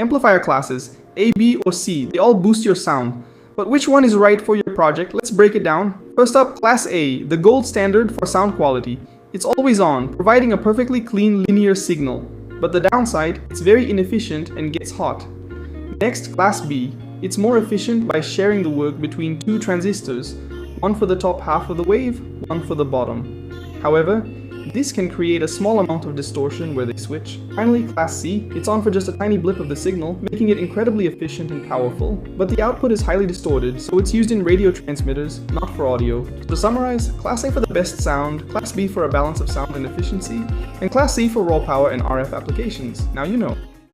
Amplifier classes, A, B, or C, they all boost your sound. But which one is right for your project? Let's break it down. First up, Class A, the gold standard for sound quality. It's always on, providing a perfectly clean linear signal. But the downside, it's very inefficient and gets hot. Next, Class B. It's more efficient by sharing the work between two transistors, one for the top half of the wave, one for the bottom. However, this can create a small amount of distortion where they switch. Finally, Class C, it's on for just a tiny blip of the signal, making it incredibly efficient and powerful, but the output is highly distorted, so it's used in radio transmitters, not for audio. To summarize, Class A for the best sound, Class B for a balance of sound and efficiency, and Class C for raw power and RF applications. Now you know.